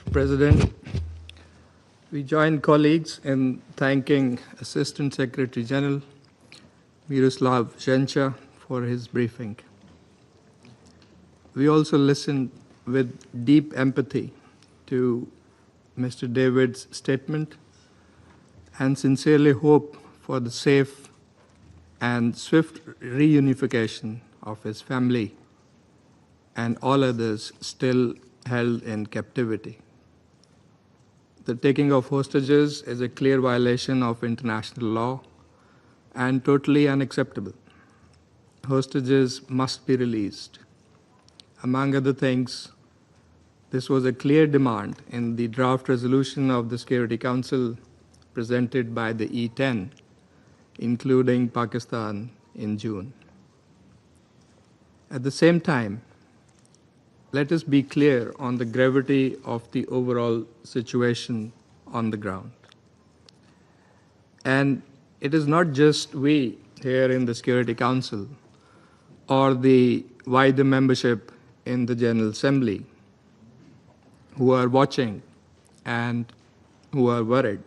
Mr. President, we join colleagues in thanking Assistant Secretary General Miroslav Zhencha for his briefing. We also listened with deep empathy to Mr. David's statement and sincerely hope for the safe and swift reunification of his family and all others still held in captivity. The taking of hostages is a clear violation of international law and totally unacceptable. Hostages must be released. Among other things, this was a clear demand in the draft resolution of the Security Council presented by the E10, including Pakistan in June. At the same time, let us be clear on the gravity of the overall situation on the ground. And it is not just we here in the Security Council or the wider membership in the General Assembly who are watching and who are worried.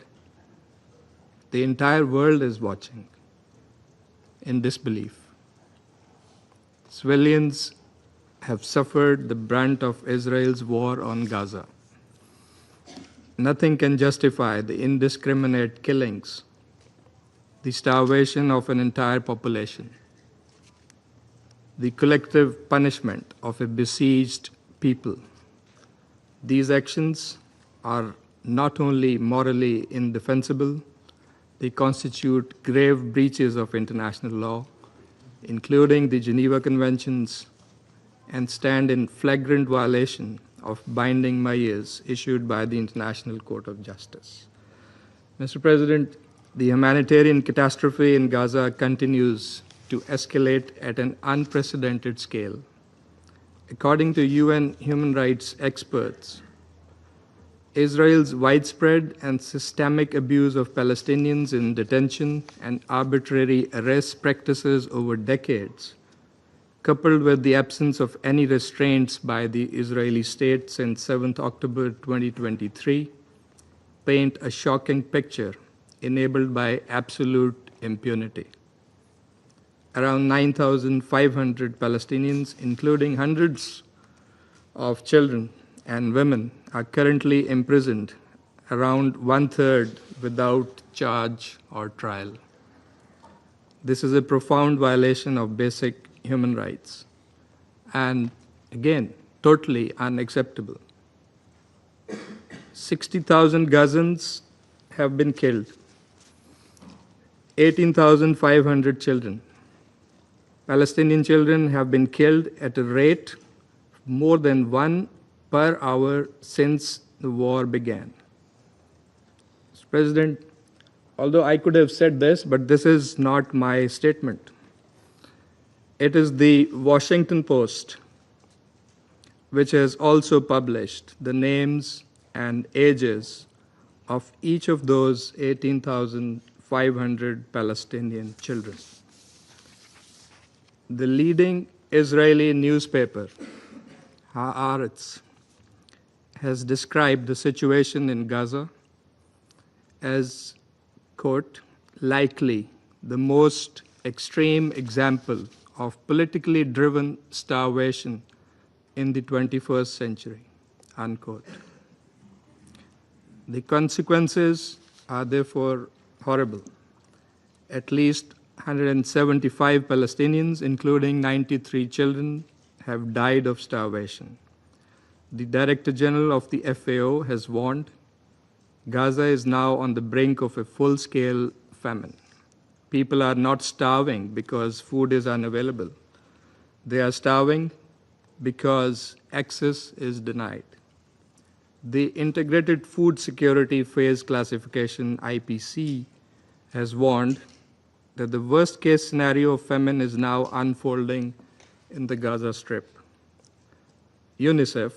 The entire world is watching in disbelief. Civilians have suffered the brunt of Israel's war on Gaza. Nothing can justify the indiscriminate killings, the starvation of an entire population, the collective punishment of a besieged people. These actions are not only morally indefensible, they constitute grave breaches of international law, including the Geneva Conventions, and stand in flagrant violation of binding measures issued by the International Court of Justice. Mr. President, the humanitarian catastrophe in Gaza continues to escalate at an unprecedented scale. According to UN human rights experts, Israel's widespread and systemic abuse of Palestinians in detention and arbitrary arrest practices over decades, coupled with the absence of any restraints by the Israeli state since 7th October 2023, paint a shocking picture enabled by absolute impunity. Around 9,500 Palestinians, including hundreds of children and women, are currently imprisoned, around one-third without charge or trial. This is a profound violation of basic human rights, and again, totally unacceptable. 60,000 Gazans have been killed, 18,500 children. Palestinian children have been killed at a rate more than 1 per hour since the war began. Mr. President, although I could have said this, but this is not my statement. It is the Washington Post, which has also published the names and ages of each of those 18,500 Palestinian children. The leading Israeli newspaper, Haaretz, has described the situation in Gaza as, quote, likely the most extreme example of politically driven starvation in the 21st century, unquote. The consequences are therefore horrible. At least 175 Palestinians, including 93 children, have died of starvation. The Director General of the FAO has warned Gaza is now on the brink of a full-scale famine. People are not starving because food is unavailable. They are starving because access is denied. The Integrated Food Security Phase Classification, IPC, has warned that the worst-case scenario of famine is now unfolding in the Gaza Strip. UNICEF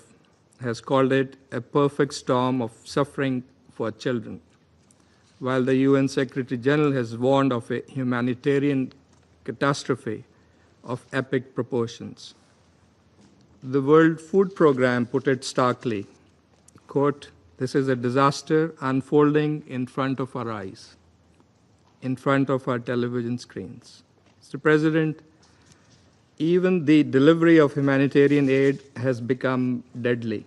has called it a perfect storm of suffering for children, while the UN Secretary General has warned of a humanitarian catastrophe of epic proportions. The World Food Programme put it starkly, quote, This is a disaster unfolding in front of our eyes, in front of our television screens. Mr. President, even the delivery of humanitarian aid has become deadly.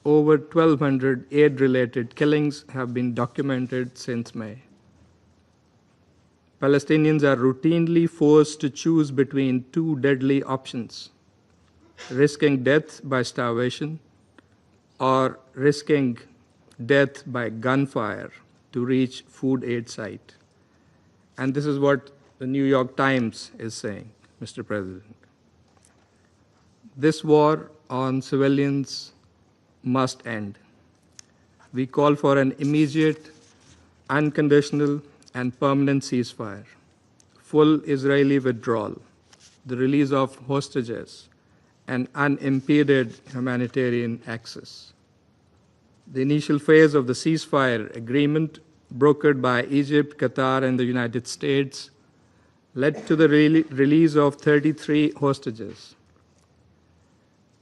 Over 1,200 aid-related killings have been documented since May. Palestinians are routinely forced to choose between two deadly options: risking death by starvation or risking death by gunfire to reach food aid site. And this is what the New York Times is saying, Mr. President. This war on civilians must end. We call for an immediate, unconditional, and permanent ceasefire, full Israeli withdrawal, the release of hostages, and unimpeded humanitarian access. The initial phase of the ceasefire agreement, brokered by Egypt, Qatar, and the United States, led to the release of 33 hostages.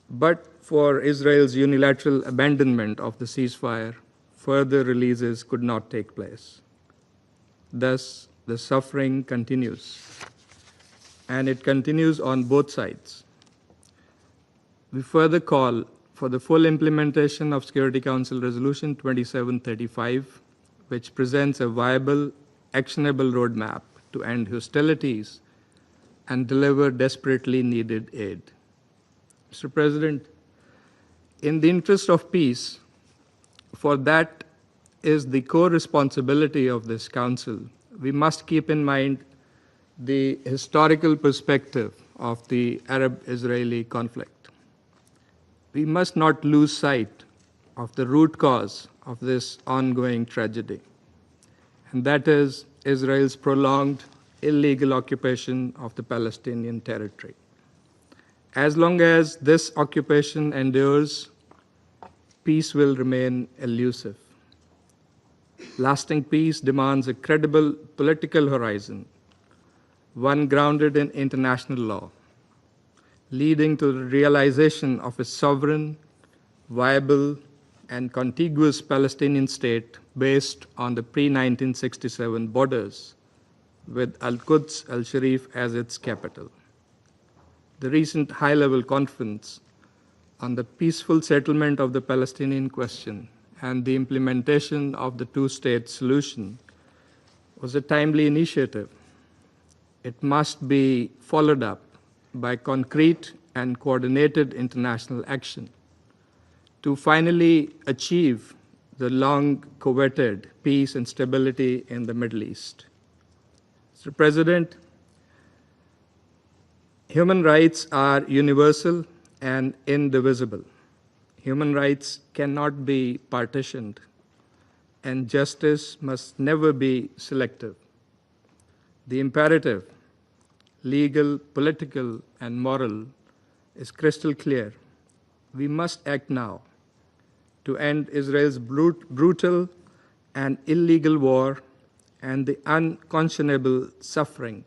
But for Israel's unilateral abandonment of the ceasefire, further releases could not take place. Thus, the suffering continues, and it continues on both sides. We further call for the full implementation of Security Council Resolution 2735, which presents a viable, actionable roadmap to end hostilities and deliver desperately needed aid. Mr. President, in the interest of peace, for that is the core responsibility of this Council, we must keep in mind the historical perspective of the Arab-Israeli conflict. We must not lose sight of the root cause of this ongoing tragedy, and that is Israel's prolonged illegal occupation of the Palestinian territory. As long as this occupation endures, peace will remain elusive. Lasting peace demands a credible political horizon, one grounded in international law, leading to the realization of a sovereign, viable, and contiguous Palestinian state based on the pre-1967 borders, with Al-Quds al-Sharif as its capital. The recent high-level conference on the peaceful settlement of the Palestinian question and the implementation of the two-state solution was a timely initiative. It must be followed up by concrete and coordinated international action to finally achieve the long-coveted peace and stability in the Middle East. Mr. President, human rights are universal and indivisible. Human rights cannot be partitioned, and justice must never be selective. The imperative, legal, political, and moral, is crystal clear. We must act now to end Israel's brutal and illegal war and the unconscionable suffering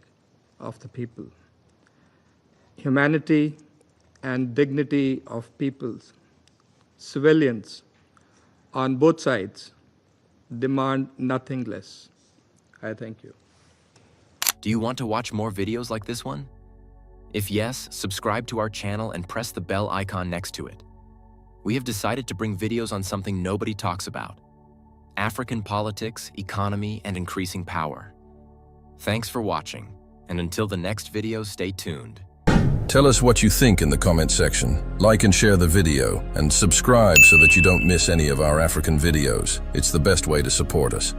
of the people. Humanity and dignity of peoples, civilians on both sides, demand nothing less. I thank you. Do you want to watch more videos like this one? If yes, subscribe to our channel and press the bell icon next to it. We have decided to bring videos on something nobody talks about: African politics, economy, and increasing power. Thanks for watching, and until the next video, stay tuned. Tell us what you think in the comment section. Like and share the video, and subscribe so that you don't miss any of our African videos. It's the best way to support us.